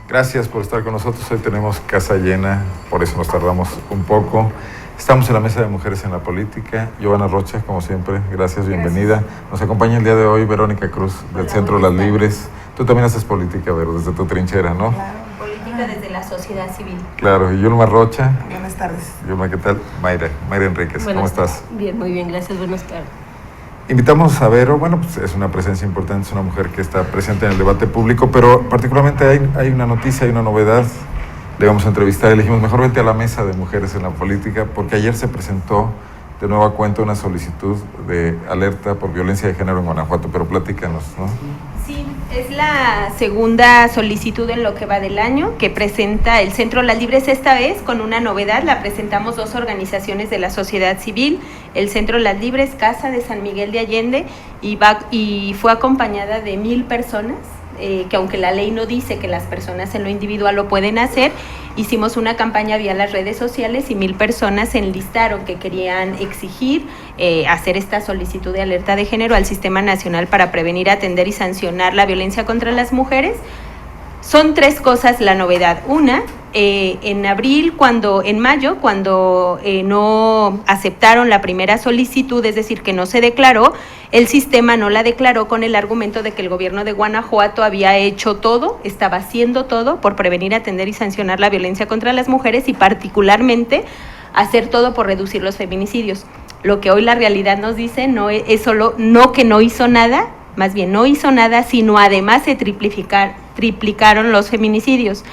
Gracias por estar con nosotros. Hoy tenemos casa llena, por eso nos tardamos un poco. Estamos en la mesa de Mujeres en la Política. Giovanna Rocha, como siempre, gracias, bienvenida. Nos acompaña el día de hoy Verónica Cruz, del Centro Las Libres. Tú también haces política, Vero, desde tu trinchera, ¿no? Claro, política desde la sociedad civil. Claro, y Yulma Rocha. Buenas tardes. Yulma, ¿qué tal? Mayra Enríquez, ¿cómo estás? Bien, muy bien, gracias, buenas tardes. Invitamos a Vero, bueno, pues es una presencia importante, es una mujer que está presente en el debate público, pero particularmente hay una noticia, hay una novedad. Le vamos a entrevistar y le dijimos, mejor vente a la mesa de Mujeres en la Política, porque ayer se presentó de nueva cuenta una solicitud de alerta por violencia de género en Guanajuato, pero platícanos, ¿no? Sí, es la segunda solicitud en lo que va del año que presenta el Centro Las Libres, esta vez con una novedad. La presentamos dos organizaciones de la sociedad civil, el Centro Las Libres, Casa de San Miguel de Allende, y fue acompañada de 1,000 personas, que aunque la ley no dice que las personas en lo individual lo pueden hacer, hicimos una campaña vía las redes sociales y 1,000 personas se enlistaron que querían exigir hacer esta solicitud de alerta de género al Sistema Nacional para prevenir, atender y sancionar la violencia contra las mujeres. Son 3 cosas la novedad. Una, en mayo, cuando no aceptaron la primera solicitud, es decir, que no se declaró, el sistema no la declaró con el argumento de que el gobierno de Guanajuato había hecho todo, estaba haciendo todo por prevenir, atender y sancionar la violencia contra las mujeres y particularmente hacer todo por reducir los feminicidios. Lo que hoy la realidad nos dice no es solo no que no hizo nada, más bien no hizo nada, sino además se triplicaron los feminicidios.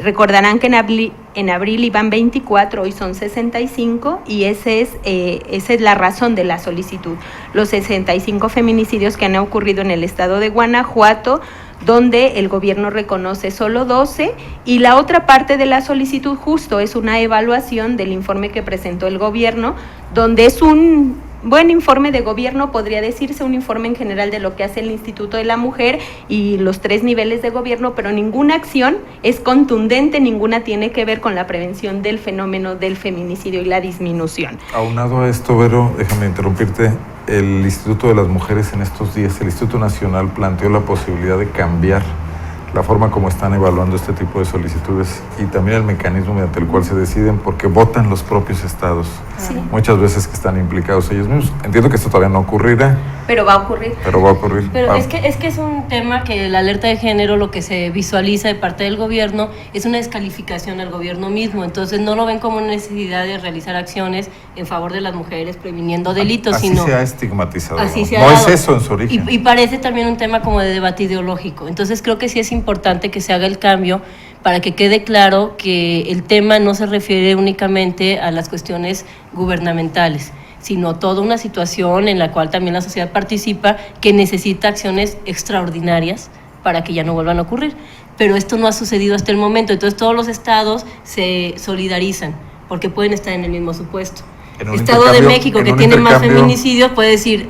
Recordarán que en abril iban 24, hoy son 65 y esa es la razón de la solicitud. Los 65 feminicidios que han ocurrido en el estado de Guanajuato, donde el gobierno reconoce solo 12, y la otra parte de la solicitud justo es una evaluación del informe que presentó el gobierno, donde es un buen informe de gobierno, podría decirse un informe en general de lo que hace el Instituto de la Mujer y los 3 niveles de gobierno, pero ninguna acción es contundente, ninguna tiene que ver con la prevención del fenómeno del feminicidio y la disminución. Aunado a esto, Vero, déjame interrumpirte, el Instituto de las Mujeres en estos días, el Instituto Nacional planteó la posibilidad de cambiar la forma como están evaluando este tipo de solicitudes y también el mecanismo mediante el cual se deciden, porque votan los propios estados, sí, muchas veces que están implicados ellos mismos. Entiendo que esto todavía no ocurrirá. Pero va a ocurrir. Pero es que es un tema que la alerta de género, lo que se visualiza de parte del gobierno, es una descalificación al gobierno mismo. Entonces no lo ven como una necesidad de realizar acciones en favor de las mujeres, previniendo delitos, así sino... se ha estigmatizado. Así se no ha es dado. Eso en su origen. Y parece también un tema como de debate ideológico. Entonces creo que sí es importante que se haga el cambio para que quede claro que el tema no se refiere únicamente a las cuestiones gubernamentales, sino toda una situación en la cual también la sociedad participa, que necesita acciones extraordinarias para que ya no vuelvan a ocurrir. Pero esto no ha sucedido hasta el momento, entonces todos los estados se solidarizan, porque pueden estar en el mismo supuesto. Estado de México, que tiene más feminicidios, puede decir,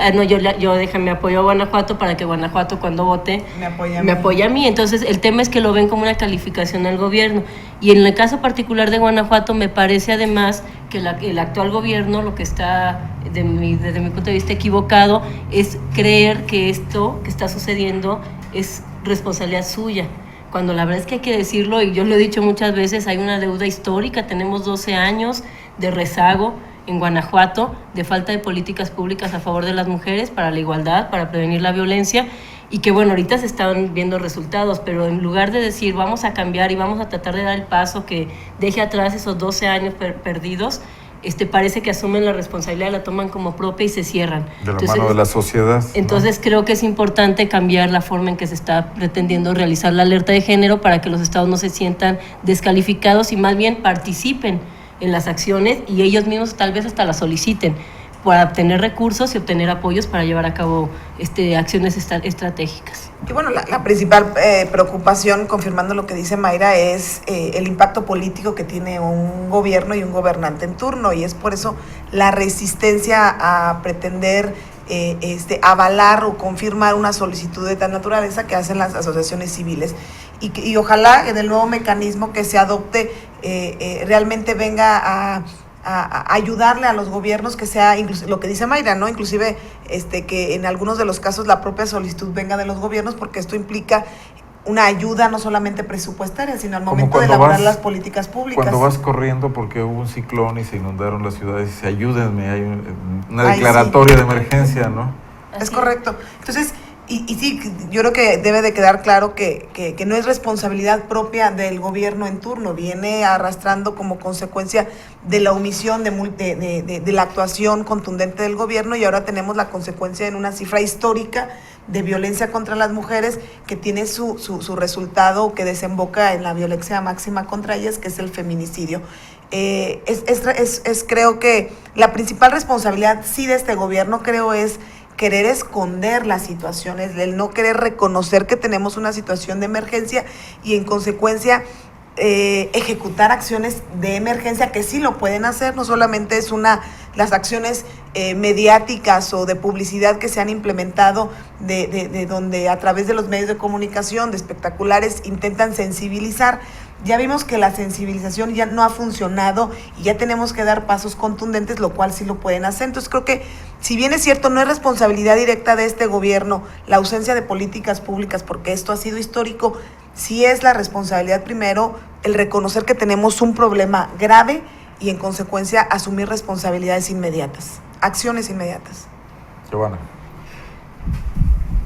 yo déjame apoyo a Guanajuato para que Guanajuato cuando vote me apoye a mí. Entonces el tema es que lo ven como una calificación al gobierno. Y en el caso particular de Guanajuato me parece además que el actual gobierno, lo que está desde mi punto de vista equivocado, es creer que esto que está sucediendo es responsabilidad suya, cuando la verdad es que hay que decirlo, y yo lo he dicho muchas veces, hay una deuda histórica, tenemos 12 años de rezago en Guanajuato, de falta de políticas públicas a favor de las mujeres, para la igualdad, para prevenir la violencia, y que bueno, ahorita se están viendo resultados, pero en lugar de decir vamos a cambiar y vamos a tratar de dar el paso que deje atrás esos 12 años perdidos, parece que asumen la responsabilidad, la toman como propia y se cierran. De la mano de la sociedad. Entonces creo que es importante cambiar la forma en que se está pretendiendo realizar la alerta de género para que los estados no se sientan descalificados y más bien participen en las acciones y ellos mismos tal vez hasta las soliciten para obtener recursos y obtener apoyos para llevar a cabo acciones estratégicas. Y bueno, la principal preocupación, confirmando lo que dice Mayra, es el impacto político que tiene un gobierno y un gobernante en turno, y es por eso la resistencia a pretender avalar o confirmar una solicitud de tal naturaleza que hacen las asociaciones civiles. Y ojalá en el nuevo mecanismo que se adopte realmente venga a ayudarle a los gobiernos, que sea lo que dice Mayra, ¿no? Inclusive que en algunos de los casos la propia solicitud venga de los gobiernos, porque esto implica una ayuda no solamente presupuestaria, sino al Como momento de cuando elaborar vas- las políticas públicas. Cuando vas corriendo porque hubo un ciclón y se inundaron las ciudades, y dice, ayúdenme, hay una Ay, declaratoria sí. de emergencia, ¿no? Es correcto. Entonces, y sí, yo creo que debe de quedar claro que no es responsabilidad propia del gobierno en turno, viene arrastrando como consecuencia de la omisión de la actuación contundente del gobierno, y ahora tenemos la consecuencia en una cifra histórica de violencia contra las mujeres que tiene su resultado, que desemboca en la violencia máxima contra ellas, que es el feminicidio. Creo que la principal responsabilidad sí de este gobierno, creo, es querer esconder las situaciones, el no querer reconocer que tenemos una situación de emergencia y en consecuencia ejecutar acciones de emergencia que sí lo pueden hacer, no solamente es las acciones mediáticas o de publicidad que se han implementado de donde a través de los medios de comunicación, de espectaculares, intentan sensibilizar. Ya vimos que la sensibilización ya no ha funcionado y ya tenemos que dar pasos contundentes, lo cual sí lo pueden hacer. Entonces creo que, si bien es cierto, no es responsabilidad directa de este gobierno la ausencia de políticas públicas, porque esto ha sido histórico, sí es la responsabilidad primero el reconocer que tenemos un problema grave y en consecuencia asumir responsabilidades inmediatas, acciones inmediatas. Giovanna.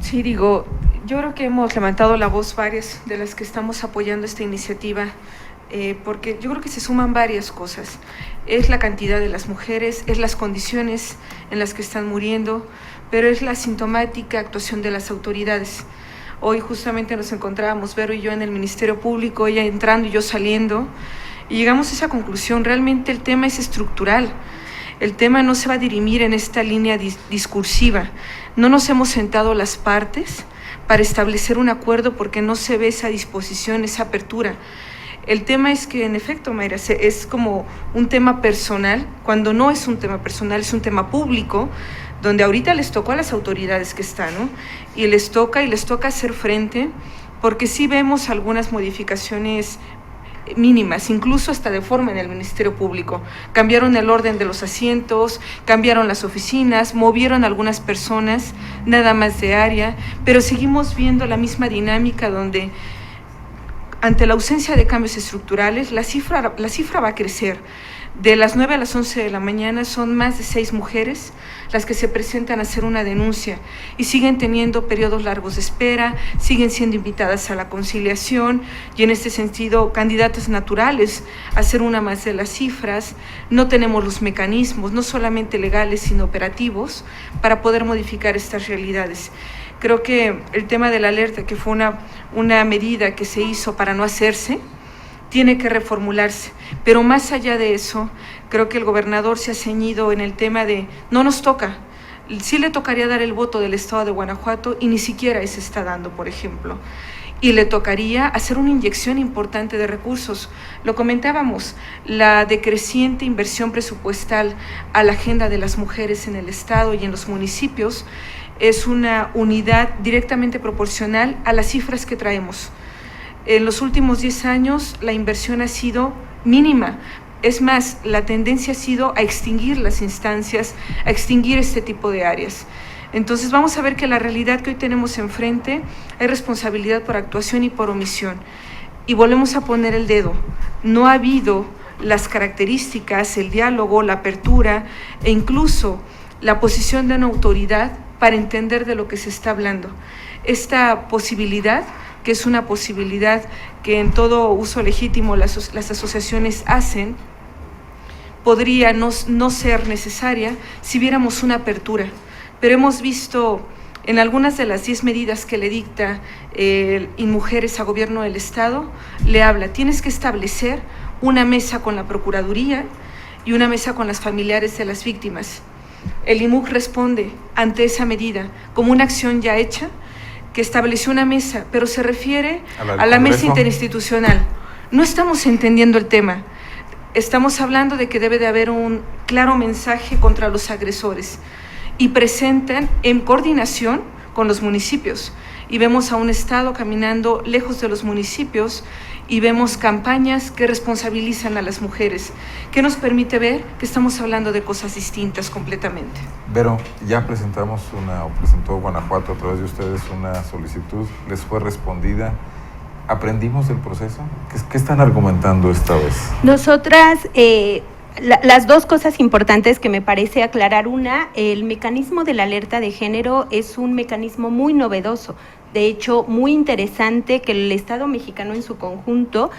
Sí, digo, yo creo que hemos levantado la voz varias de las que estamos apoyando esta iniciativa, porque yo creo que se suman varias cosas. Es la cantidad de las mujeres, es las condiciones en las que están muriendo, pero es la sintomática actuación de las autoridades. Hoy justamente nos encontrábamos, Vero y yo, en el Ministerio Público, ella entrando y yo saliendo, y llegamos a esa conclusión: realmente el tema es estructural. El tema no se va a dirimir en esta línea discursiva. No nos hemos sentado las partes para establecer un acuerdo porque no se ve esa disposición, esa apertura. El tema es que, en efecto, Mayra, es como un tema personal, cuando no es un tema personal, es un tema público, donde ahorita les tocó a las autoridades que están, ¿no? Y les toca hacer frente, porque sí vemos algunas modificaciones mínimas, incluso hasta de forma en el Ministerio Público. Cambiaron el orden de los asientos, cambiaron las oficinas, movieron algunas personas, nada más de área, pero seguimos viendo la misma dinámica donde, ante la ausencia de cambios estructurales, la cifra va a crecer. De las 9 a las 11 de la mañana son más de 6 mujeres las que se presentan a hacer una denuncia y siguen teniendo periodos largos de espera, siguen siendo invitadas a la conciliación y, en este sentido, candidatas naturales a ser una más de las cifras. No tenemos los mecanismos, no solamente legales, sino operativos, para poder modificar estas realidades. Creo que el tema de la alerta, que fue una medida que se hizo para no hacerse, tiene que reformularse, pero más allá de eso, creo que el gobernador se ha ceñido en el tema de no nos toca. Sí le tocaría dar el voto del estado de Guanajuato y ni siquiera ese está dando, por ejemplo. Y le tocaría hacer una inyección importante de recursos. Lo comentábamos, la decreciente inversión presupuestal a la agenda de las mujeres en el estado y en los municipios es una unidad directamente proporcional a las cifras que traemos. En los últimos 10 años la inversión ha sido mínima. Es más, la tendencia ha sido a extinguir las instancias, a extinguir este tipo de áreas. Entonces vamos a ver que la realidad que hoy tenemos enfrente hay responsabilidad por actuación y por omisión. Y volvemos a poner el dedo. No ha habido las características, el diálogo, la apertura e incluso la posición de una autoridad para entender de lo que se está hablando. Esta posibilidad, que es una posibilidad que en todo uso legítimo las asociaciones hacen, podría no ser necesaria si viéramos una apertura. Pero hemos visto en algunas de las 10 medidas que le dicta InMujeres a Gobierno del Estado, le habla: tienes que establecer una mesa con la Procuraduría y una mesa con las familiares de las víctimas. El INMUC responde ante esa medida como una acción ya hecha, que estableció una mesa, pero se refiere a la mesa interinstitucional. No estamos entendiendo el tema. Estamos hablando de que debe de haber un claro mensaje contra los agresores y presentan en coordinación con los municipios. Y vemos a un Estado caminando lejos de los municipios y vemos campañas que responsabilizan a las mujeres, que nos permite ver que estamos hablando de cosas distintas completamente. Vero, ya presentó Guanajuato a través de ustedes una solicitud, les fue respondida ¿Aprendimos del proceso? ¿Qué están argumentando esta vez? Nosotras, las dos cosas importantes que me parece aclarar: una, el mecanismo de la alerta de género es un mecanismo muy novedoso, de hecho muy interesante, que el Estado mexicano en su conjunto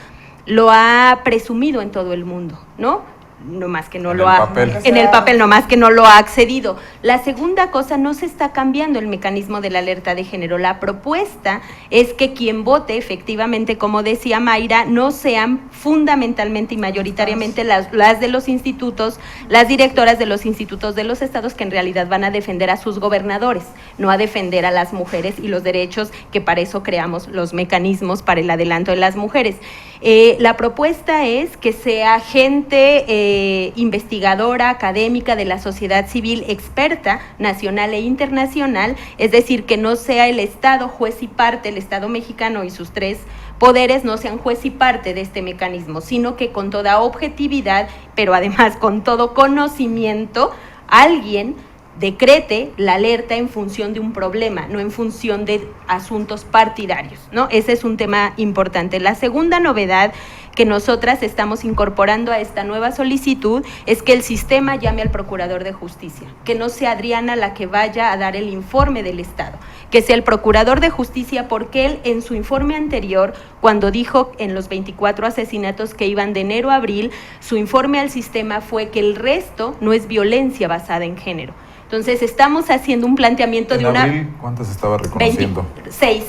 lo ha presumido en todo el mundo, ¿no? No más que no lo ha en el papel, no más que no lo ha accedido. La segunda cosa, no se está cambiando el mecanismo de la alerta de género. La propuesta es que quien vote, efectivamente, como decía Mayra, no sean fundamentalmente y mayoritariamente las de los institutos, las directoras de los institutos de los estados, que en realidad van a defender a sus gobernadores, no a defender a las mujeres y los derechos, que para eso creamos los mecanismos para el adelanto de las mujeres. La propuesta es que sea gente investigadora, académica, de la sociedad civil, experta, nacional e internacional, es decir, que no sea el Estado juez y parte, el Estado mexicano y sus tres poderes no sean juez y parte de este mecanismo, sino que con toda objetividad, pero además con todo conocimiento, alguien decrete la alerta en función de un problema, no en función de asuntos partidarios, ¿no? Ese es un tema importante. La segunda novedad que nosotras estamos incorporando a esta nueva solicitud es que el sistema llame al Procurador de Justicia, que no sea Adriana la que vaya a dar el informe del Estado, que sea el Procurador de Justicia, porque él en su informe anterior, cuando dijo en los 24 asesinatos que iban de enero a abril, su informe al sistema fue que el resto no es violencia basada en género. Entonces estamos haciendo un planteamiento de una... ¿En abril cuántas estaba reconociendo? 26.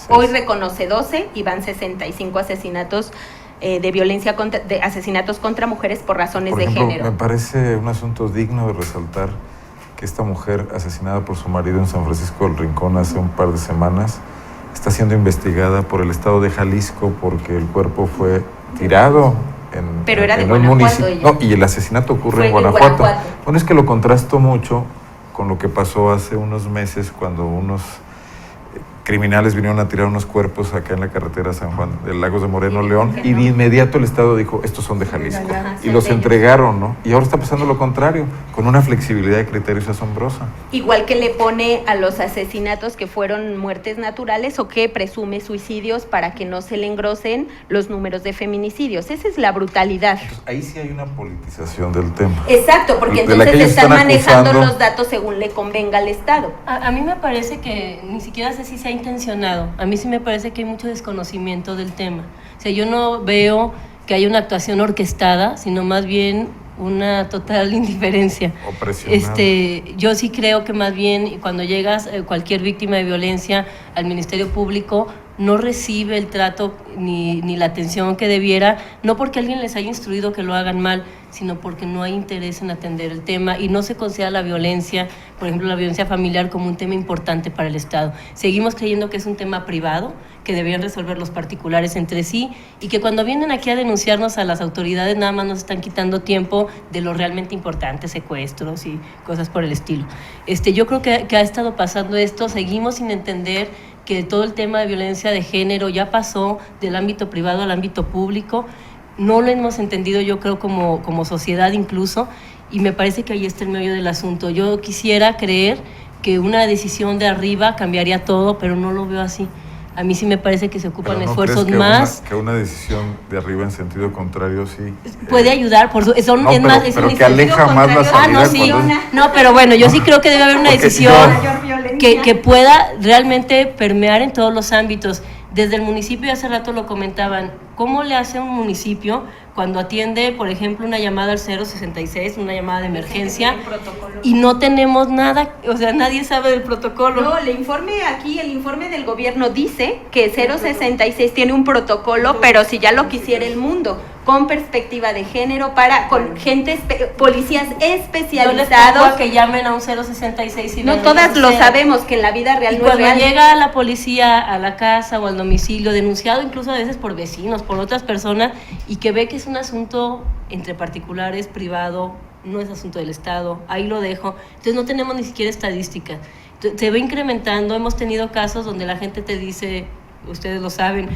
Hoy reconoce 12 y van 65 asesinatos de violencia de asesinatos contra mujeres por razones Por ejemplo, de género. Me parece un asunto digno de resaltar que esta mujer asesinada por su marido en San Francisco del Rincón hace un par de semanas está siendo investigada por el estado de Jalisco porque el cuerpo fue tirado Pero era de un Guanajuato municipio. ella. No, y el asesinato ocurre en Guanajuato. Bueno, es que lo contrasto mucho con lo que pasó hace unos meses cuando unos criminales vinieron a tirar unos cuerpos acá en la carretera San Juan de Lagos de Moreno, León, y de inmediato el Estado dijo, estos son de Jalisco, y los entregaron, ¿no? Y ahora está pasando lo contrario, con una flexibilidad de criterios asombrosa. Igual que le pone a los asesinatos que fueron muertes naturales o que presume suicidios para que no se le engrosen los números de feminicidios. Esa es la brutalidad. Entonces, ahí sí hay una politización del tema. Exacto, porque entonces están manejando los datos según le convenga al Estado. A mí me parece que ni siquiera sé si se ha intencionado. A mí sí me parece que hay mucho desconocimiento del tema. O sea, yo no veo que haya una actuación orquestada, sino más bien una total indiferencia. Yo sí creo que más bien cuando llegas cualquier víctima de violencia al Ministerio Público no recibe el trato ni la atención que debiera, no porque alguien les haya instruido que lo hagan mal, sino porque no hay interés en atender el tema y no se considera la violencia, por ejemplo, la violencia familiar, como un tema importante para el Estado. Seguimos creyendo que es un tema privado, que deberían resolver los particulares entre sí y que cuando vienen aquí a denunciarnos a las autoridades nada más nos están quitando tiempo de lo realmente importante, secuestros y cosas por el estilo. Yo creo que ha estado pasando esto, seguimos sin entender que todo el tema de violencia de género ya pasó del ámbito privado al ámbito público. No lo hemos entendido, yo creo, como sociedad incluso, y me parece que ahí está el meollo del asunto. Yo quisiera creer que una decisión de arriba cambiaría todo, pero no lo veo así. A mí sí me parece que se ocupan ¿no esfuerzos crees que más. Que una decisión de arriba en sentido contrario sí puede ayudar, pero que aleja más la salida. No, pero bueno, yo sí creo que debe haber una decisión que pueda realmente permear en todos los ámbitos. Desde el municipio, y hace rato lo comentaban, ¿cómo le hace un municipio cuando atiende, por ejemplo, una llamada al 066, una llamada de emergencia, y no tenemos nada, o sea, nadie sabe del protocolo? No, el informe del gobierno dice que 066 tiene un protocolo, pero si ya lo quisiera el mundo, con perspectiva de género, con policías especializados. No que llamen a un 066 y no todas lo sabemos, que en la vida real y no es real. Cuando llega la policía a la casa o al domicilio, denunciado incluso a veces por vecinos, por otras personas, y que ve que es un asunto entre particulares, privado, no es asunto del Estado, ahí lo dejo. Entonces no tenemos ni siquiera estadística. Se va incrementando, hemos tenido casos donde la gente te dice, ustedes lo saben,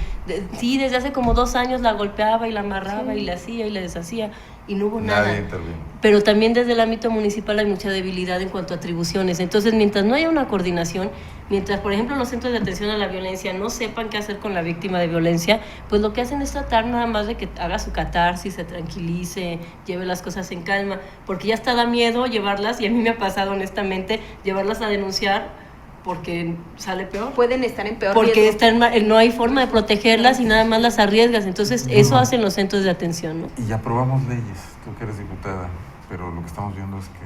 sí, desde hace como 2 años la golpeaba y la amarraba y la hacía y la deshacía y no hubo nada. Nadie intervino. Pero también desde el ámbito municipal hay mucha debilidad en cuanto a atribuciones. Entonces, mientras no haya una coordinación, mientras, por ejemplo, los centros de atención a la violencia no sepan qué hacer con la víctima de violencia, pues lo que hacen es tratar nada más de que haga su catarsis, se tranquilice, lleve las cosas en calma, porque ya hasta da miedo llevarlas, y a mí me ha pasado honestamente, llevarlas a denunciar porque sale peor. Pueden estar en peor porque riesgo. no hay forma de protegerlas y nada más las arriesgas. Entonces, eso hacen los centros de atención, ¿no? Y aprobamos leyes, tú que eres diputada, pero lo que estamos viendo es que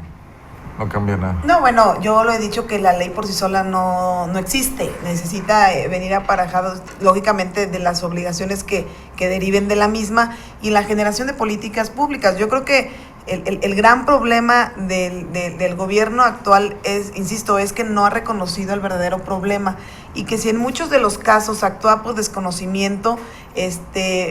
no cambia nada. No, bueno, yo lo he dicho que la ley por sí sola no existe. Necesita venir aparejado, lógicamente, de las obligaciones que deriven de la misma y la generación de políticas públicas. Yo creo que el gran problema del gobierno actual es, insisto, es que no ha reconocido el verdadero problema y que si en muchos de los casos actúa por desconocimiento,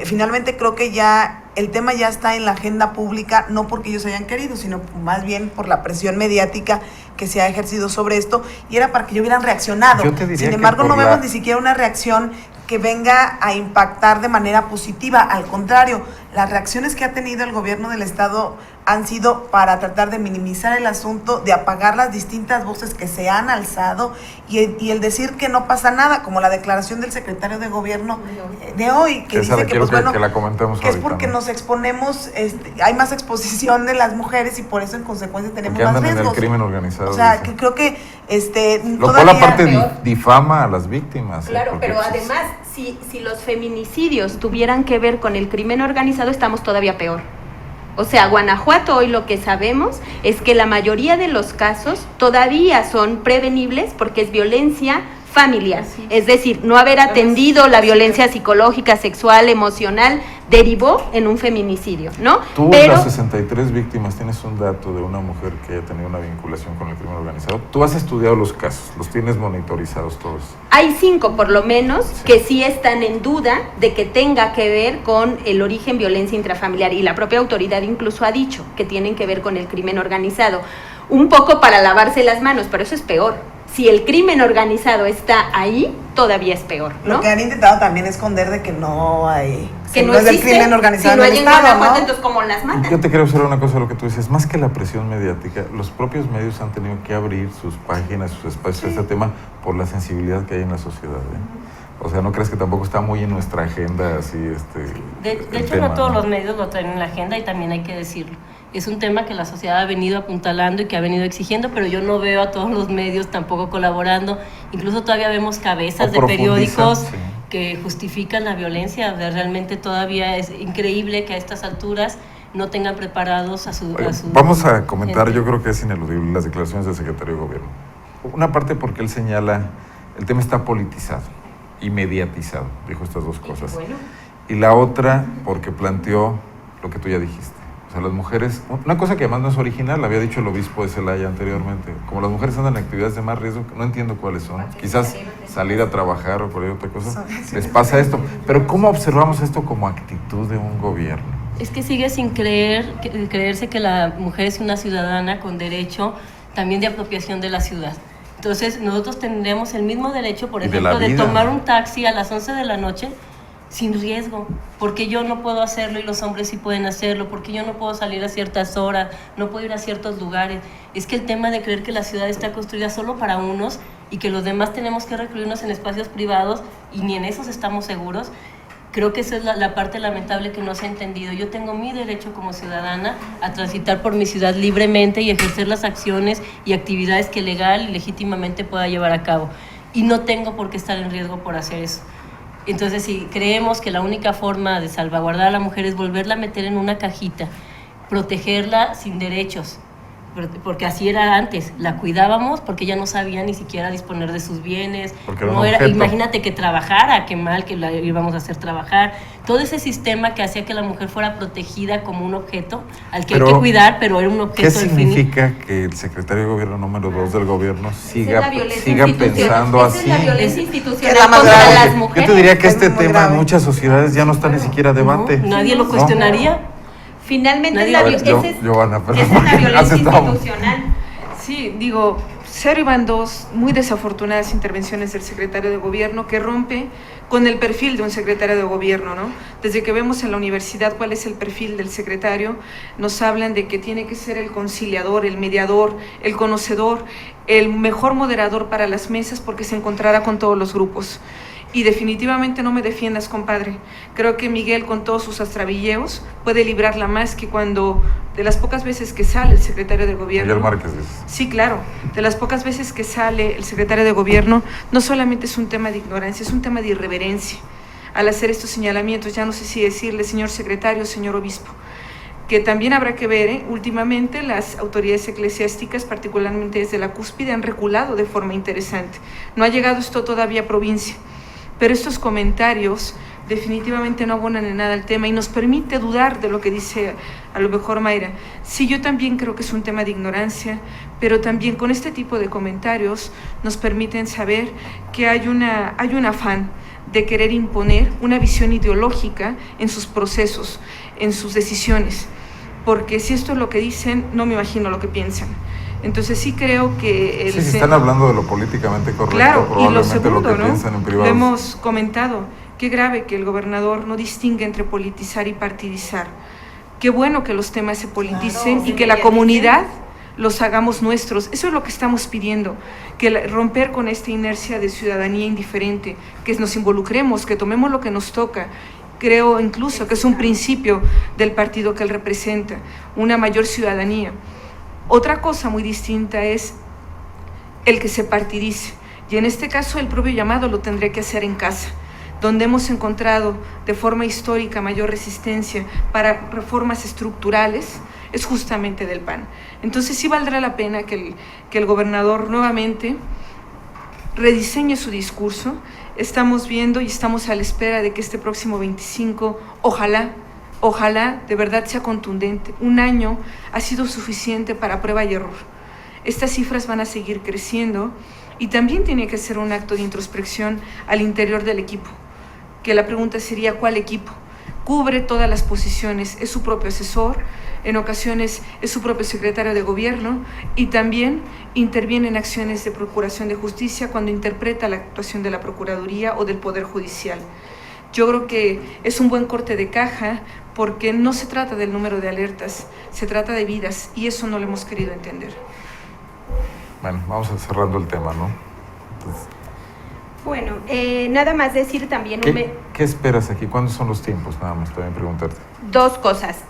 finalmente creo que ya el tema ya está en la agenda pública, no porque ellos hayan querido, sino más bien por la presión mediática que se ha ejercido sobre esto, y era para que ellos hubieran reaccionado. Yo te diría Sin que embargo, por no vemos ni siquiera una reacción que venga a impactar de manera positiva. Al contrario, las reacciones que ha tenido el gobierno del estado han sido para tratar de minimizar el asunto, de apagar las distintas voces que se han alzado y el decir que no pasa nada, como la declaración del secretario de gobierno de hoy, que esa dice que, quiero pues, bueno, que la comentemos que es ahorita, porque ¿no? nos exponemos, hay más exposición de las mujeres y por eso en consecuencia tenemos Porque más andan en riesgos. el crimen organizado. O sea, dicen. que creo que Lo cual aparte difama a las víctimas. Claro, porque, pero pues, además, si los feminicidios tuvieran que ver con el crimen organizado, estamos todavía peor. O sea, Guanajuato hoy lo que sabemos es que la mayoría de los casos todavía son prevenibles porque es violencia familiar. Es decir, no haber atendido la violencia psicológica, sexual, emocional, derivó en un feminicidio, ¿no? Tú, Pero las 63 víctimas, tienes un dato de una mujer que haya tenido una vinculación con el crimen organizado. Tú has estudiado los casos, los tienes monitorizados todos. hay 5 por lo menos que sí están en duda de que tenga que ver con el origen violencia intrafamiliar, y la propia autoridad incluso ha dicho que tienen que ver con el crimen organizado. Un poco para lavarse las manos, pero eso es peor. Si el crimen organizado está ahí, todavía es peor, ¿no? Lo que han intentado también esconder de que no hay, Que no es del existe, crimen organizado si no en hay el en estado, Guanajuato, ¿no? entonces ¿cómo las matan? Yo te quiero observar una cosa de lo que tú dices. Más que la presión mediática, los propios medios han tenido que abrir sus páginas, sus espacios a este tema por la sensibilidad que hay en la sociedad, ¿eh? O sea, ¿no crees que tampoco está muy en nuestra agenda así De el hecho, tema, no todos los medios lo traen en la agenda y también hay que decirlo. Es un tema que la sociedad ha venido apuntalando y que ha venido exigiendo, pero yo no veo a todos los medios tampoco colaborando. Incluso todavía vemos cabezas de periódicos sí, que justifican la violencia. O sea, realmente todavía es increíble que a estas alturas no tengan preparados a su... Vamos a comentar, gente. yo creo que es ineludible, las declaraciones del secretario de Gobierno. Una parte porque él señala, el tema está politizado y mediatizado, dijo estas dos cosas. Bueno. Y la otra porque planteó lo que tú ya dijiste. O sea, las mujeres, una cosa que además no es original, había dicho el obispo de Celaya anteriormente, como las mujeres andan en actividades de más riesgo, no entiendo cuáles son, quizás salir a trabajar o por ahí otra cosa, les pasa esto. Pero ¿cómo observamos esto como actitud de un gobierno? Es que sigue sin creerse que la mujer es una ciudadana con derecho también de apropiación de la ciudad. Entonces, nosotros tendremos el mismo derecho, por Y de ejemplo, la de vida. tomar un taxi a las 11 de la noche sin riesgo, porque yo no puedo hacerlo y los hombres sí pueden hacerlo, porque yo no puedo salir a ciertas horas, no puedo ir a ciertos lugares. Es que el tema de creer que la ciudad está construida solo para unos y que los demás tenemos que recluirnos en espacios privados y ni en esos estamos seguros, creo que esa es la parte lamentable que no se ha entendido. Yo tengo mi derecho como ciudadana a transitar por mi ciudad libremente y ejercer las acciones y actividades que legal y legítimamente pueda llevar a cabo. Y no tengo por qué estar en riesgo por hacer eso. Entonces, si creemos que la única forma de salvaguardar a la mujer es volverla a meter en una cajita, protegerla sin derechos, porque así era antes, la cuidábamos porque ella no sabía ni siquiera disponer de sus bienes, Porque era no un era, objeto. imagínate que trabajara, qué mal que la íbamos a hacer trabajar, todo ese sistema que hacía que la mujer fuera protegida como un objeto al que Pero, hay que cuidar, pero era un objeto. ¿qué al fin y- significa que el secretario de Gobierno número 2 del gobierno Esa es la violencia siga institucional. pensando Esa así? es la violencia Que institucional es la más contra grave. las Yo mujeres. te diría que Es este muy tema grave. en muchas sociedades ya no está ni siquiera a debate. No, nadie lo ¿no? cuestionaría. Finalmente, Nadie- la A ver, esa es Giovanna, perdón, esa es la porque violencia has estado- institucional. Sí, digo, 0 y van 2 muy desafortunadas intervenciones del secretario de Gobierno que rompe con el perfil de un secretario de gobierno, ¿no? Desde que vemos en la universidad cuál es el perfil del secretario, nos hablan de que tiene que ser el conciliador, el mediador, el conocedor, el mejor moderador para las mesas porque se encontrará con todos los grupos. Y definitivamente no me defiendas, compadre. Creo que Miguel, con todos sus astrabilleos, puede librarla más que cuando, de las pocas veces que sale el secretario de gobierno. Miguel Márquez. Sí, claro. De las pocas veces que sale el secretario de gobierno, no solamente es un tema de ignorancia, es un tema de irreverencia. Al hacer estos señalamientos, ya no sé si decirle señor secretario, señor obispo, que también habrá que ver, últimamente las autoridades eclesiásticas, particularmente desde la cúspide, han reculado de forma interesante. No ha llegado esto todavía a provincia, pero estos comentarios definitivamente no abonan en nada al tema y nos permite dudar de lo que dice a lo mejor Mayra. Sí, yo también creo que es un tema de ignorancia, pero también con este tipo de comentarios nos permiten saber que hay un afán de querer imponer una visión ideológica en sus procesos, en sus decisiones, porque si esto es lo que dicen, no me imagino lo que piensan. Entonces sí creo que... Si están hablando de lo políticamente correcto, claro, probablemente y lo segundo, lo que piensan en privado. Lo hemos comentado, qué grave que el gobernador no distingue entre politizar y partidizar. Qué bueno que los temas se politicen, claro, y que la comunidad los hagamos nuestros. Eso es lo que estamos pidiendo, que romper con esta inercia de ciudadanía indiferente, que nos involucremos, que tomemos lo que nos toca. Creo incluso que es un principio del partido que él representa, una mayor ciudadanía. Otra cosa muy distinta es el que se partidice, y en este caso el propio llamado lo tendré que hacer en casa, donde hemos encontrado de forma histórica mayor resistencia para reformas estructurales, es justamente del PAN. Entonces sí valdrá la pena que el gobernador nuevamente rediseñe su discurso. Estamos viendo y estamos a la espera de que este próximo 25, ojalá de verdad sea contundente. Un año ha sido suficiente para prueba y error. Estas cifras van a seguir creciendo y también tiene que ser un acto de introspección al interior del equipo, que la pregunta sería ¿cuál equipo? Cubre todas las posiciones, es su propio asesor, en ocasiones es su propio secretario de gobierno y también interviene en acciones de procuración de justicia cuando interpreta la actuación de la Procuraduría o del Poder Judicial. Yo creo que es un buen corte de caja porque no se trata del número de alertas, se trata de vidas y eso no lo hemos querido entender. Bueno, vamos a cerrando el tema, ¿no? Entonces, bueno, nada más decir también... ¿Qué esperas aquí? ¿Cuándo son los tiempos? Nada más también preguntarte. Dos cosas.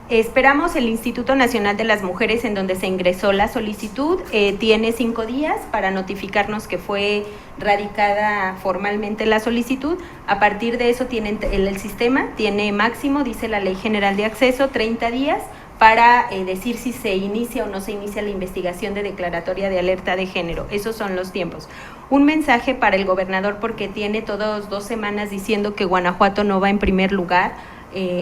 Esperamos el Instituto Nacional de las Mujeres, en donde se ingresó la solicitud, tiene 5 días para notificarnos que fue radicada formalmente la solicitud. A partir de eso el sistema tiene máximo, dice la Ley General de Acceso, 30 días para decir si se inicia o no se inicia la investigación de declaratoria de alerta de género. Esos son los tiempos. Un mensaje para el gobernador, porque tiene todas 2 semanas diciendo que Guanajuato no va en primer lugar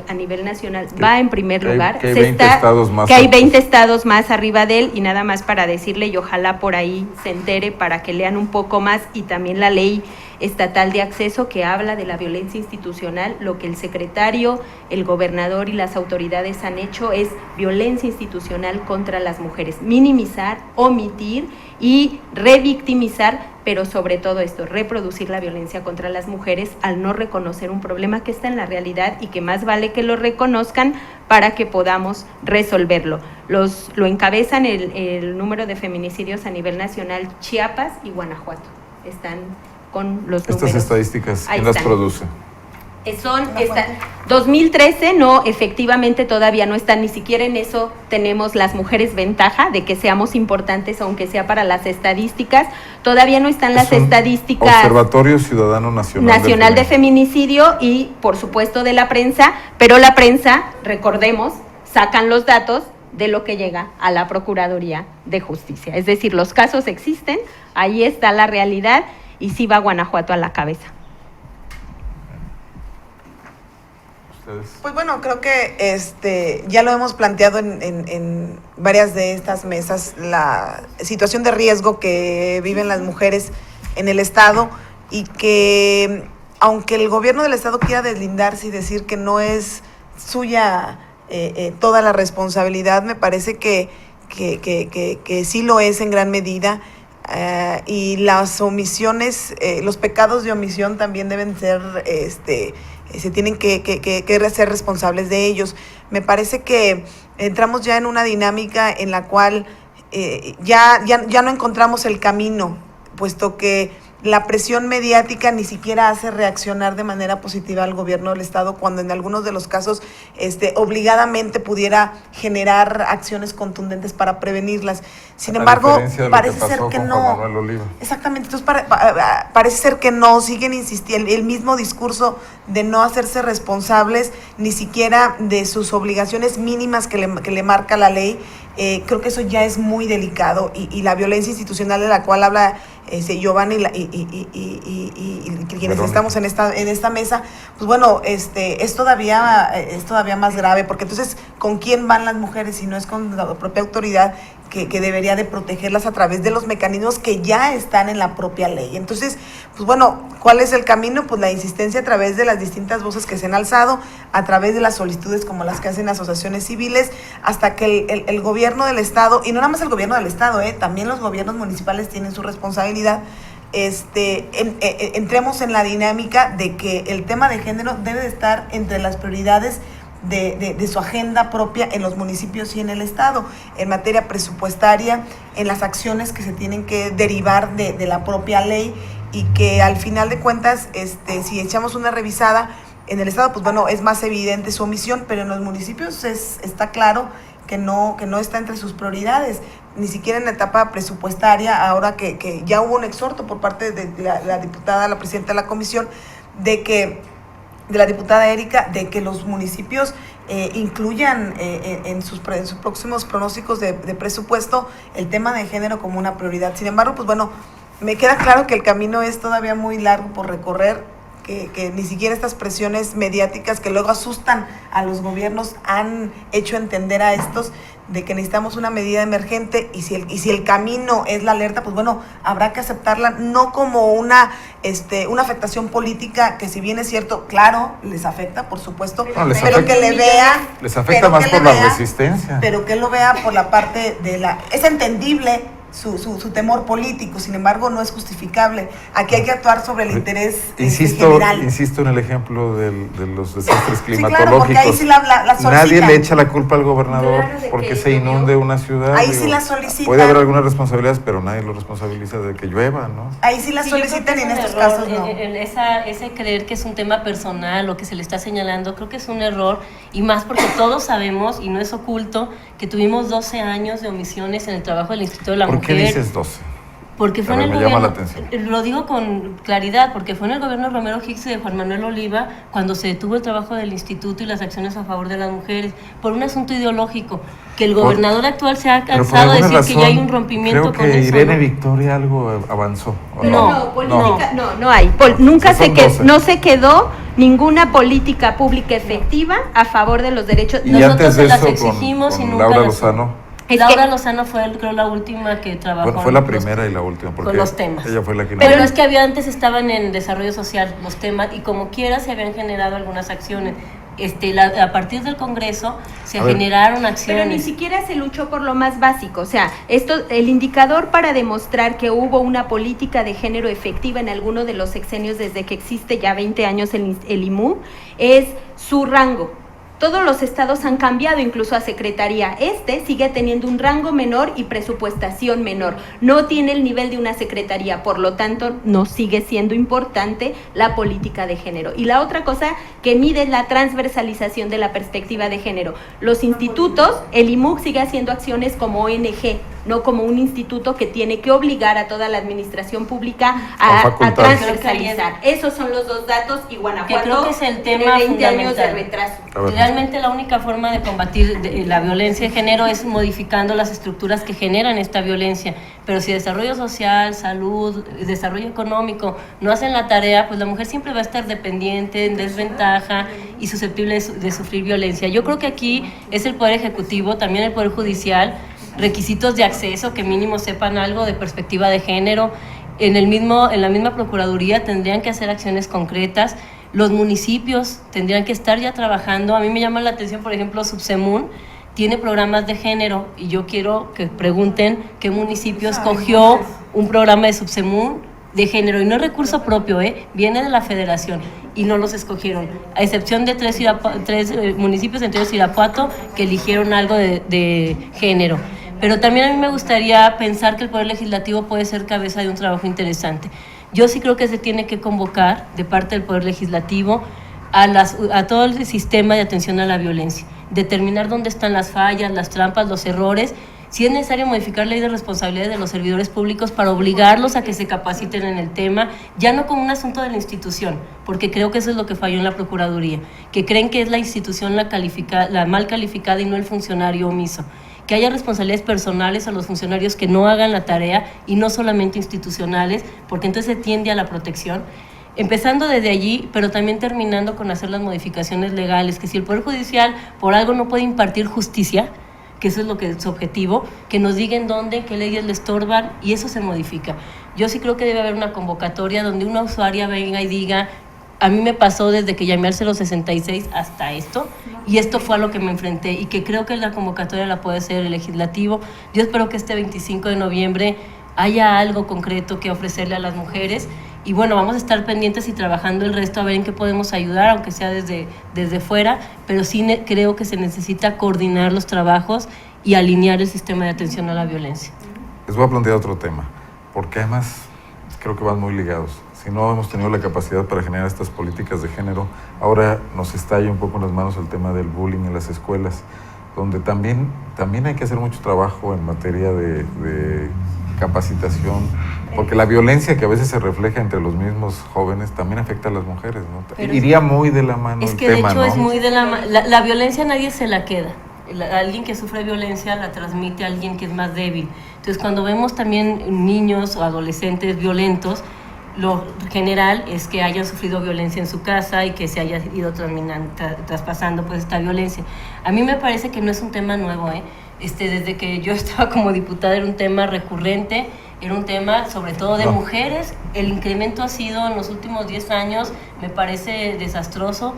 a nivel nacional, va en primer lugar. Que hay 20 estados más arriba de él, y nada más para decirle, y ojalá por ahí se entere para que lean un poco más, y también la ley estatal de acceso que habla de la violencia institucional. Lo que el secretario, el gobernador y las autoridades han hecho es violencia institucional contra las mujeres, minimizar, omitir y revictimizar, pero sobre todo esto, reproducir la violencia contra las mujeres al no reconocer un problema que está en la realidad y que más vale que lo reconozcan para que podamos resolverlo. Lo encabezan el número de feminicidios a nivel nacional, Chiapas y Guanajuato. Están con los números. Estas estadísticas, ¿quién las produce? 2013, no, efectivamente todavía no están, ni siquiera en eso tenemos las mujeres ventaja de que seamos importantes, aunque sea para las estadísticas, todavía no están las estadísticas. Observatorio Ciudadano Nacional de Feminicidio y por supuesto de la prensa, pero la prensa, recordemos, sacan los datos de lo que llega a la Procuraduría de Justicia, es decir, los casos existen, ahí está la realidad y sí va Guanajuato a la cabeza. Pues bueno, creo que ya lo hemos planteado en varias de estas mesas, la situación de riesgo que viven las mujeres en el Estado, y que aunque el gobierno del Estado quiera deslindarse y decir que no es suya toda la responsabilidad, me parece que sí lo es en gran medida. y las omisiones, los pecados de omisión también deben ser, se tienen que ser responsables de ellos. Me parece que entramos ya en una dinámica en la cual ya no encontramos el camino, puesto que la presión mediática ni siquiera hace reaccionar de manera positiva al gobierno del Estado, cuando en algunos de los casos obligadamente pudiera generar acciones contundentes para prevenirlas. Sin embargo, parece ser que no. Exactamente, entonces parece ser que no, siguen insistiendo, el mismo discurso de no hacerse responsables ni siquiera de sus obligaciones mínimas que le marca la ley. Creo que eso ya es muy delicado, y la violencia institucional de la cual habla Giovanni y quienes estamos en esta mesa, pues bueno, es todavía más grave, porque entonces ¿con quién van las mujeres si no es con la propia autoridad que debería de protegerlas a través de los mecanismos que ya están en la propia ley? Entonces, pues bueno, ¿cuál es el camino? Pues la insistencia a través de las distintas voces que se han alzado, a través de las solicitudes como las que hacen asociaciones civiles, hasta que el gobierno del Estado, y no nada más el gobierno del Estado, también los gobiernos municipales tienen su responsabilidad, entremos en la dinámica de que el tema de género debe de estar entre las prioridades de su agenda propia en los municipios y en el Estado, en materia presupuestaria, en las acciones que se tienen que derivar de la propia ley, y que al final de cuentas, si echamos una revisada, en el Estado, pues bueno, es más evidente su omisión, pero en los municipios está claro que no está entre sus prioridades, ni siquiera en la etapa presupuestaria, ahora que ya hubo un exhorto por parte de la diputada, la presidenta de la comisión, de la diputada Erika, de que los municipios incluyan en sus próximos pronósticos de presupuesto el tema de género como una prioridad. Sin embargo, pues bueno, me queda claro que el camino es todavía muy largo por recorrer, que ni siquiera estas presiones mediáticas que luego asustan a los gobiernos han hecho entender a estos de que necesitamos una medida emergente, y si el camino es la alerta, pues bueno, habrá que aceptarla, no como una afectación política, que si bien es cierto, claro, les afecta, por supuesto, no, les pero afecta, que le vea... Les afecta más por la resistencia. Pero que lo vea por la parte es entendible su temor político, sin embargo no es justificable. Aquí hay que actuar sobre el interés general. Insisto en el ejemplo de los desastres climatológicos. Sí, claro, porque ahí sí la solicitan. Nadie le echa la culpa al gobernador porque se llovió. Inunde una ciudad. Ahí sí la solicitan. Puede haber algunas responsabilidades, pero nadie lo responsabiliza de que llueva, ¿no? Ahí sí la solicitan, y en estos casos no. Ese creer que es un tema personal o que se le está señalando, creo que es un error, y más porque todos sabemos, y no es oculto, que tuvimos 12 años de omisiones en el trabajo del Instituto de la Mujer. ¿Por qué dices 12? Porque fue A ver, en el me llama gobierno, la atención. lo digo con claridad, porque fue en el gobierno de Romero Hicks y de Juan Manuel Oliva cuando se detuvo el trabajo del instituto y las acciones a favor de las mujeres, por un asunto ideológico, que el gobernador actual se ha cansado de decir que ya hay un rompimiento con eso. Creo que Irene Victoria algo avanzó. No, política, no hay. Nunca no se quedó ninguna política pública efectiva a favor de los derechos. Y Nosotros antes de se las eso, exigimos con y nunca Laura las... Lozano. Laura Lozano fue, creo, la última que trabajó. Bueno, fue la primera y la última, porque con los temas. ella fue la que... Pero es que antes estaban en desarrollo social los temas, y como quiera se habían generado algunas acciones. A partir del Congreso se generaron acciones. Pero ni siquiera se luchó por lo más básico. O sea, el indicador para demostrar que hubo una política de género efectiva en alguno de los sexenios desde que existe ya 20 años el IMU es su rango. Todos los estados han cambiado incluso a secretaría. Sigue teniendo un rango menor y presupuestación menor. No tiene el nivel de una secretaría, por lo tanto, no sigue siendo importante la política de género. Y la otra cosa que mide es la transversalización de la perspectiva de género. Los institutos, el IMUC sigue haciendo acciones como ONG, no como un instituto que tiene que obligar a toda la administración pública a transversalizar. Esos son los dos datos, y Guanajuato que creo que es el tema tiene 20 años de fundamental. retraso. Realmente la única forma de combatir la violencia de género es modificando las estructuras que generan esta violencia, pero si desarrollo social, salud, desarrollo económico no hacen la tarea, pues la mujer siempre va a estar dependiente, en desventaja y susceptible de sufrir violencia. Yo creo que aquí es el Poder Ejecutivo, también el Poder Judicial, requisitos de acceso, que mínimo sepan algo de perspectiva de género. En la misma Procuraduría tendrían que hacer acciones concretas. Los municipios tendrían que estar ya trabajando. A mí me llama la atención, por ejemplo, Subsemun tiene programas de género, y yo quiero que pregunten qué municipio escogió un programa de Subsemún de género, y no es recurso propio, viene de la federación, y no los escogieron, a excepción de tres municipios, entre ellos Irapuato, que eligieron algo de género. Pero también a mí me gustaría pensar que el Poder Legislativo puede ser cabeza de un trabajo interesante. Yo sí creo que se tiene que convocar de parte del Poder Legislativo a todo el sistema de atención a la violencia, determinar dónde están las fallas, las trampas, los errores. Si es necesario modificar la ley de responsabilidades de los servidores públicos para obligarlos a que se capaciten en el tema, ya no como un asunto de la institución, porque creo que eso es lo que falló en la Procuraduría, que creen que es la institución la mal calificada y no el funcionario omiso. Que haya responsabilidades personales a los funcionarios que no hagan la tarea y no solamente institucionales, porque entonces se tiende a la protección. Empezando desde allí, pero también terminando con hacer las modificaciones legales, que si el Poder Judicial por algo no puede impartir justicia, que eso es lo que es su objetivo, que nos digan dónde, qué leyes le estorban, y eso se modifica. Yo sí creo que debe haber una convocatoria donde una usuaria venga y diga, a mí me pasó desde que llamé al 066 hasta esto, y esto fue a lo que me enfrenté, y que creo que la convocatoria la puede hacer el legislativo. Yo espero que este 25 de noviembre haya algo concreto que ofrecerle a las mujeres, y bueno, vamos a estar pendientes y trabajando el resto a ver en qué podemos ayudar, aunque sea desde fuera, pero sí creo que se necesita coordinar los trabajos y alinear el sistema de atención a la violencia. Les voy a plantear otro tema, porque además creo que van muy ligados. Si no hemos tenido la capacidad para generar estas políticas de género, ahora nos estalla un poco en las manos el tema del bullying en las escuelas, donde también hay que hacer mucho trabajo en materia de capacitación, porque la violencia que a veces se refleja entre los mismos jóvenes también afecta a las mujeres, ¿no? Pero iría muy de la mano el tema, ¿no? Es que de hecho es muy de la violencia nadie se la queda. Alguien que sufre violencia la transmite a alguien que es más débil. Entonces cuando vemos también niños o adolescentes violentos, lo general es que hayan sufrido violencia en su casa y que se haya ido traspasando pues esta violencia. A mí me parece que no es un tema nuevo, desde que yo estaba como diputada era un tema recurrente, era un tema sobre todo de mujeres. El incremento ha sido en los últimos 10 años, me parece desastroso.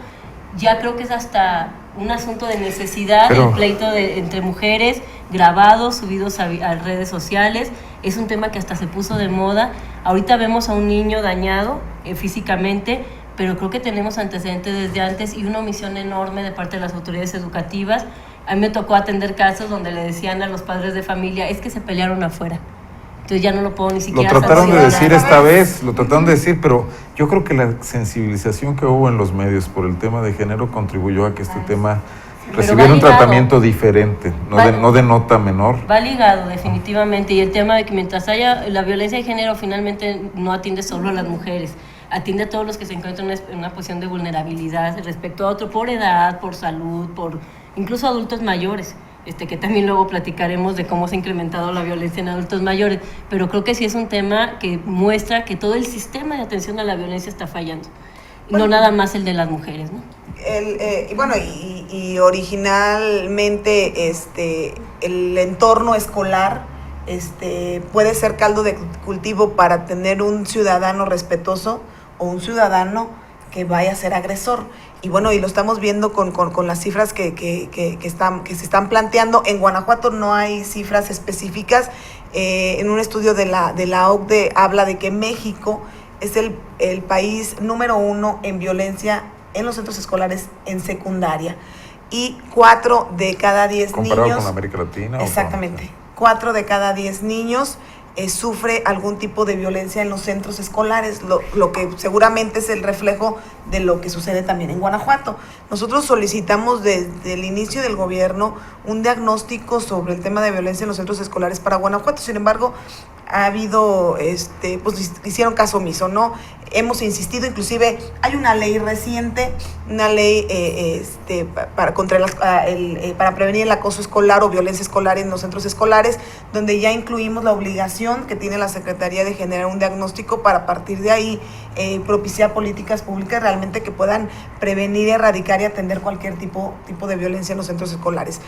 Ya creo que es hasta un asunto de necesidad, el pleito entre mujeres, grabados, subidos a redes sociales. Es un tema que hasta se puso de moda. Ahorita vemos a un niño dañado físicamente, pero creo que tenemos antecedentes desde antes y una omisión enorme de parte de las autoridades educativas. A mí me tocó atender casos donde le decían a los padres de familia, es que se pelearon afuera. Entonces ya no lo puedo ni siquiera Lo trataron de decir esta vez, pero yo creo que la sensibilización que hubo en los medios por el tema de género contribuyó a que este tema recibiera un tratamiento diferente, no de nota menor. Va ligado definitivamente, y el tema de que mientras haya la violencia de género finalmente no atiende solo a las mujeres, atiende a todos los que se encuentran en una posición de vulnerabilidad respecto a otro, por edad, por salud, por incluso adultos mayores. Que también luego platicaremos de cómo se ha incrementado la violencia en adultos mayores, pero creo que sí es un tema que muestra que todo el sistema de atención a la violencia está fallando, no nada más el de las mujeres, ¿no? Y originalmente el entorno escolar puede ser caldo de cultivo para tener un ciudadano respetuoso o un ciudadano que vaya a ser agresor. Y bueno, y lo estamos viendo con las cifras que se están planteando. En Guanajuato no hay cifras específicas. En un estudio de la OCDE habla de que México es el país número 1 en violencia en los centros escolares en secundaria. Y 4 de cada 10 niños... ¿Comparado con América Latina? Exactamente. 4 de cada 10 niños sufre algún tipo de violencia en los centros escolares, lo que seguramente es el reflejo de lo que sucede también en Guanajuato. Nosotros solicitamos desde el inicio del gobierno un diagnóstico sobre el tema de violencia en los centros escolares para Guanajuato. Sin embargo, ha habido, pues hicieron caso omiso, ¿no? Hemos insistido, inclusive hay una ley reciente, una ley para prevenir el acoso escolar o violencia escolar en los centros escolares, donde ya incluimos la obligación que tiene la Secretaría de generar un diagnóstico para a partir de ahí propiciar políticas públicas realmente que puedan prevenir, erradicar y atender cualquier tipo de violencia en los centros escolares.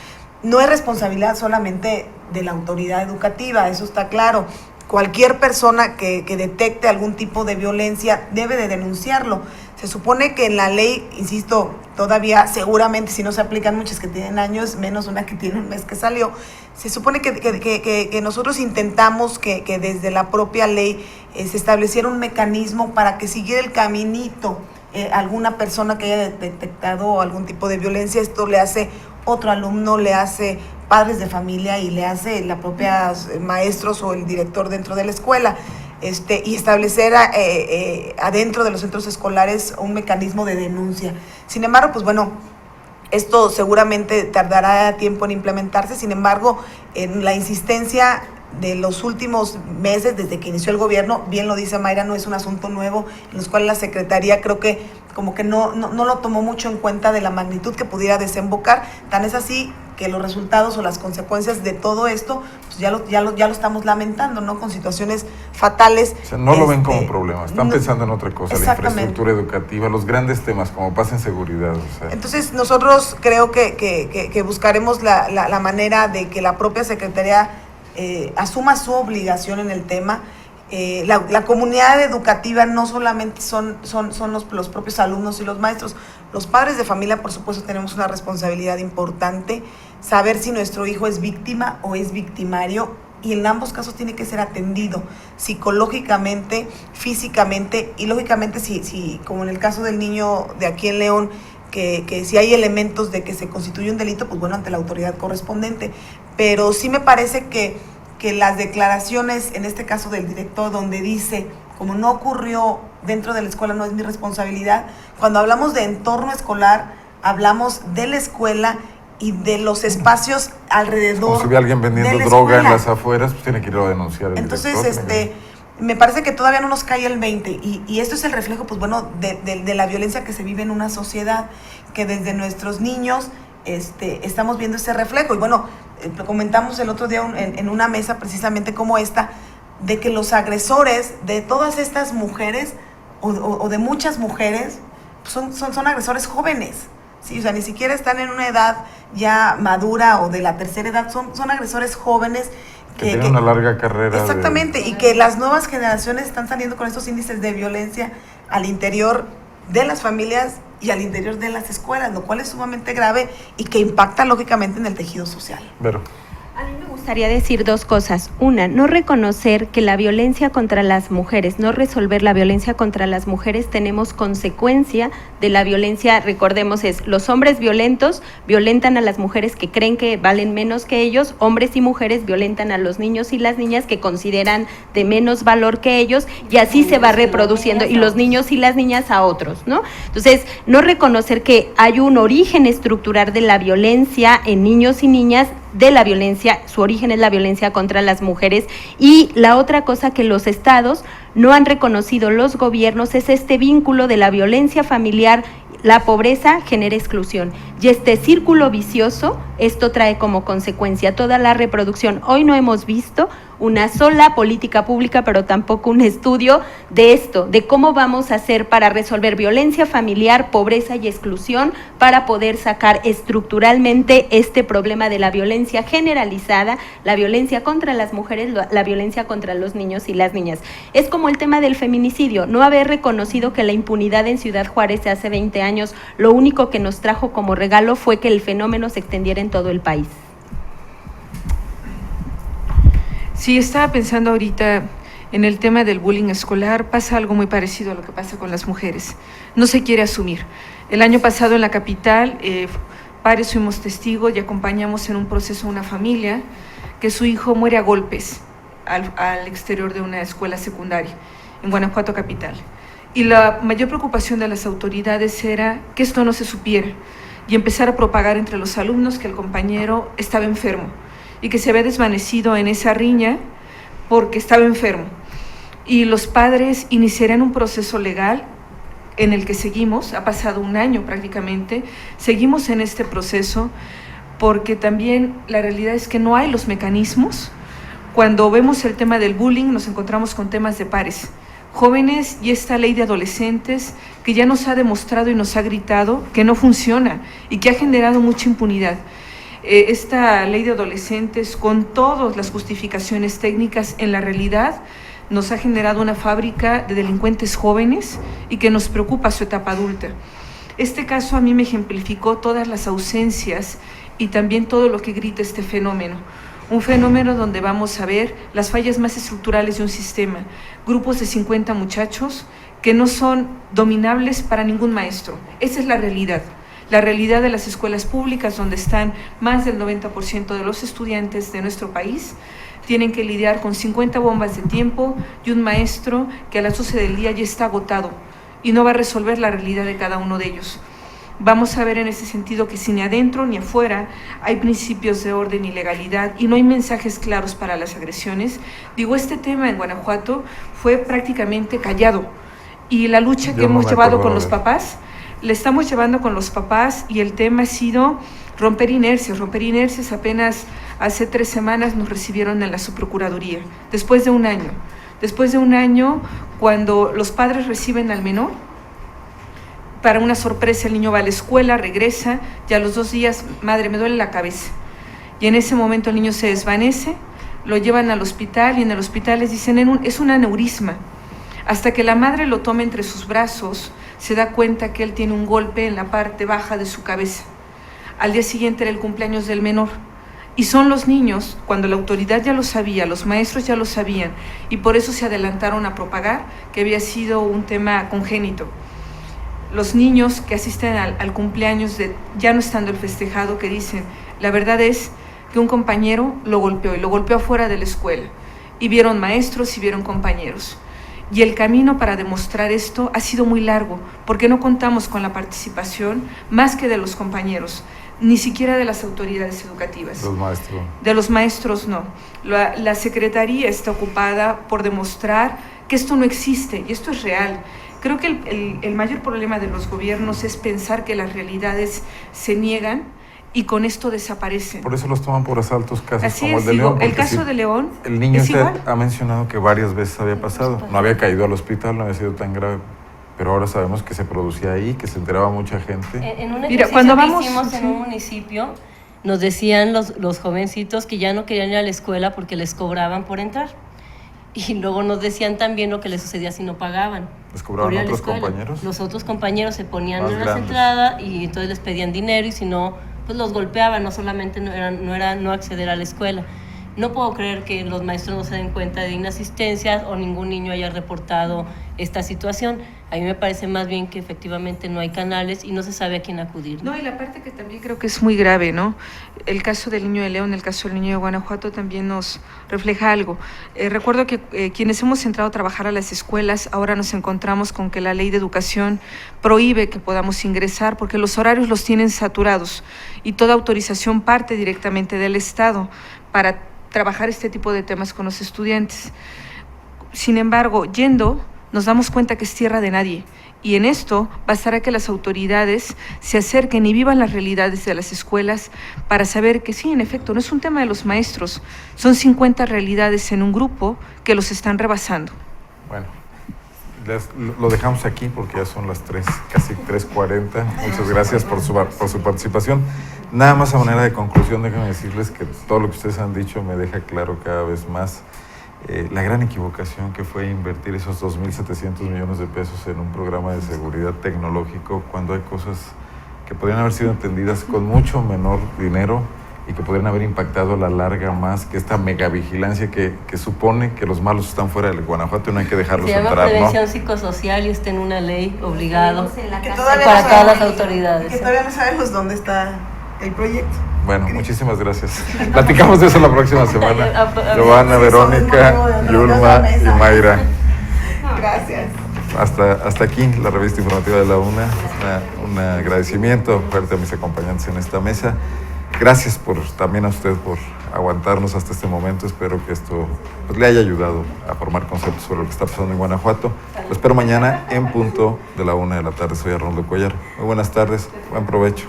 No es responsabilidad solamente de la autoridad educativa, eso está claro. Cualquier persona que detecte algún tipo de violencia debe de denunciarlo. Se supone que en la ley, insisto, todavía seguramente si no se aplican muchas que tienen años, menos una que tiene un mes que salió, se supone que nosotros intentamos que desde la propia ley se estableciera un mecanismo para que siguiera el caminito alguna persona que haya detectado algún tipo de violencia. Esto le hace otro alumno, le hace padres de familia y le hace la propia maestros o el director dentro de la escuela. Y establecer adentro de los centros escolares un mecanismo de denuncia. Sin embargo, pues bueno, esto seguramente tardará tiempo en implementarse. Sin embargo, en la insistencia de los últimos meses, desde que inició el gobierno, bien lo dice Mayra, no es un asunto nuevo, en los cuales la Secretaría creo que como que no lo tomó mucho en cuenta de la magnitud que pudiera desembocar. Tan es así que los resultados o las consecuencias de todo esto, pues ya lo estamos lamentando, ¿no? Con situaciones fatales. O sea, no lo ven como problema, están pensando en otra cosa, la Exactamente. infraestructura educativa, los grandes temas como paz en seguridad. O sea. Entonces nosotros creo que buscaremos la manera de que la propia Secretaría asuma su obligación en el tema. La comunidad educativa no solamente son los propios alumnos y los maestros, los padres de familia, por supuesto, tenemos una responsabilidad importante, saber si nuestro hijo es víctima o es victimario, y en ambos casos tiene que ser atendido psicológicamente, físicamente, y lógicamente si como en el caso del niño de aquí en León, que si hay elementos de que se constituye un delito, pues bueno, ante la autoridad correspondiente. Pero sí me parece que las declaraciones, en este caso del director, donde dice, como no ocurrió dentro de la escuela, no es mi responsabilidad. Cuando hablamos de entorno escolar, hablamos de la escuela y de los espacios alrededor. Como si ve a alguien vendiendo droga en las afueras, pues tiene que ir a denunciar el Entonces, director. me parece que todavía no nos cae el 20, y esto es el reflejo, pues bueno, de la violencia que se vive en una sociedad, que desde nuestros niños estamos viendo ese reflejo. Y bueno, lo comentamos el otro día en una mesa precisamente como esta, de que los agresores de todas estas mujeres o de muchas mujeres son agresores jóvenes, ¿sí? O sea, ni siquiera están en una edad ya madura o de la tercera edad, son agresores jóvenes que tienen una larga carrera. Exactamente, y que las nuevas generaciones están saliendo con estos índices de violencia al interior de las familias y al interior de las escuelas, lo cual es sumamente grave y que impacta lógicamente en el tejido social. Pero a mí me gustaría decir dos cosas. Una, no reconocer que la violencia contra las mujeres, no resolver la violencia contra las mujeres, tenemos consecuencia de la violencia. Recordemos, los hombres violentos violentan a las mujeres que creen que valen menos que ellos, hombres y mujeres violentan a los niños y las niñas que consideran de menos valor que ellos, y así se va reproduciendo, y los niños y las niñas a otros, ¿no? Entonces, no reconocer que hay un origen estructural de la violencia en niños y niñas, de la violencia, su origen es la violencia contra las mujeres. Y la otra cosa que los estados no han reconocido, los gobiernos, es este vínculo de la violencia familiar. La pobreza genera exclusión, y este círculo vicioso, esto trae como consecuencia toda la reproducción. Hoy no hemos visto una sola política pública, pero tampoco un estudio de esto, de cómo vamos a hacer para resolver violencia familiar, pobreza y exclusión, para poder sacar estructuralmente este problema de la violencia generalizada, la violencia contra las mujeres, la violencia contra los niños y las niñas. Es como el tema del feminicidio, no haber reconocido que la impunidad en Ciudad Juárez hace 20 años, lo único que nos trajo como regalo fue que el fenómeno se extendiera en todo el país. Sí, estaba pensando ahorita en el tema del bullying escolar. Pasa algo muy parecido a lo que pasa con las mujeres. No se quiere asumir. El año pasado en la capital, pares fuimos testigos y acompañamos en un proceso a una familia que su hijo muere a golpes al exterior de una escuela secundaria en Guanajuato capital. Y la mayor preocupación de las autoridades era que esto no se supiera y empezar a propagar entre los alumnos que el compañero estaba enfermo y que se había desvanecido en esa riña porque estaba enfermo. Y los padres iniciarían un proceso legal en el que seguimos, ha pasado un año prácticamente, seguimos en este proceso porque también la realidad es que no hay los mecanismos. Cuando vemos el tema del bullying nos encontramos con temas de pares, jóvenes, y esta ley de adolescentes que ya nos ha demostrado y nos ha gritado que no funciona y que ha generado mucha impunidad. Esta ley de adolescentes, con todas las justificaciones técnicas, en la realidad nos ha generado una fábrica de delincuentes jóvenes y que nos preocupa su etapa adulta. Este caso a mí me ejemplificó todas las ausencias y también todo lo que grita este fenómeno. Un fenómeno donde vamos a ver las fallas más estructurales de un sistema, grupos de 50 muchachos que no son dominables para ningún maestro. Esa es la realidad de las escuelas públicas, donde están más del 90% de los estudiantes de nuestro país. Tienen que lidiar con 50 bombas de tiempo y un maestro que a las 12 del día ya está agotado y no va a resolver la realidad de cada uno de ellos. Vamos a ver en ese sentido que si ni adentro ni afuera hay principios de orden y legalidad y no hay mensajes claros para las agresiones. Digo, este tema en Guanajuato fue prácticamente callado y la lucha que hemos llevado con los papás, le estamos llevando con los papás y el tema ha sido romper inercias. Apenas hace 3 semanas nos recibieron en la subprocuraduría, después de un año, cuando los padres reciben al menor. Para una sorpresa, el niño va a la escuela, regresa, y a los 2 días, madre, me duele la cabeza. Y en ese momento el niño se desvanece, lo llevan al hospital y en el hospital les dicen, es un aneurisma. Hasta que la madre lo toma entre sus brazos, se da cuenta que él tiene un golpe en la parte baja de su cabeza. Al día siguiente era el cumpleaños del menor. Y son los niños, cuando la autoridad ya lo sabía, los maestros ya lo sabían, y por eso se adelantaron a propagar que había sido un tema congénito. Los niños que asisten al cumpleaños, ya no estando el festejado, que dicen, la verdad es que un compañero lo golpeó, y lo golpeó afuera de la escuela, y vieron maestros y vieron compañeros. Y el camino para demostrar esto ha sido muy largo, porque no contamos con la participación más que de los compañeros, ni siquiera de las autoridades educativas. Los maestros. De los maestros no. La Secretaría está ocupada por demostrar que esto no existe, y esto es real. Creo que el mayor problema de los gobiernos es pensar que las realidades se niegan y con esto desaparecen. Por eso los toman por asaltos, casos Así como es, el de León. el caso de León el niño es igual. ha mencionado que varias veces había pasado. No había caído al hospital, no había sido tan grave. Pero ahora sabemos que se producía ahí, que se enteraba mucha gente. En un ejercicio Mira, cuando vamos, hicimos en un municipio, nos decían los jovencitos que ya no querían ir a la escuela porque les cobraban por entrar. Y luego nos decían también lo que les sucedía si no pagaban. ¿Les cobraban otros compañeros? Los otros compañeros se ponían Más en las grandes. entradas y entonces les pedían dinero y si no, pues los golpeaban. No solamente no era no acceder a la escuela. No puedo creer que los maestros no se den cuenta de inasistencias o ningún niño haya reportado esta situación. A mí me parece más bien que efectivamente no hay canales y no se sabe a quién acudir. No, y la parte que también creo que es muy grave, ¿no? El caso del niño de León, el caso del niño de Guanajuato también nos refleja algo. Recuerdo que quienes hemos entrado a trabajar a las escuelas, ahora nos encontramos con que la ley de educación prohíbe que podamos ingresar porque los horarios los tienen saturados y toda autorización parte directamente del Estado para trabajar este tipo de temas con los estudiantes. Sin embargo, yendo, nos damos cuenta que es tierra de nadie. Y en esto bastará que las autoridades se acerquen y vivan las realidades de las escuelas para saber que sí, en efecto, no es un tema de los maestros, son 50 realidades en un grupo que los están rebasando. Bueno, lo dejamos aquí porque ya son las 3, casi 3:40. Muchas gracias por su participación. Nada más a manera de conclusión, déjenme decirles que todo lo que ustedes han dicho me deja claro cada vez más la gran equivocación que fue invertir esos 2.700 millones de pesos en un programa de seguridad tecnológico cuando hay cosas que podrían haber sido entendidas con mucho menor dinero y que podrían haber impactado a la larga más que esta megavigilancia que supone que los malos están fuera del Guanajuato y no hay que dejarlos Se llama entrar, prevención ¿no? psicosocial y está en una ley obligado Que todavía para no todas las sabemos- autoridades. Que todavía no sabemos dónde está el proyecto. Bueno, muchísimas gracias. Platicamos de eso la próxima semana. Sí, Giovanna, Verónica, Yulma y Mayra. Gracias. Hasta aquí la revista informativa de la UNA. Un agradecimiento fuerte a mis acompañantes en esta mesa. Gracias también a usted por aguantarnos hasta este momento. Espero que esto pues, le haya ayudado a formar conceptos sobre lo que está pasando en Guanajuato. Lo espero mañana en punto de la 1 de la tarde. Soy Arnoldo Cuellar. Muy buenas tardes. Buen provecho.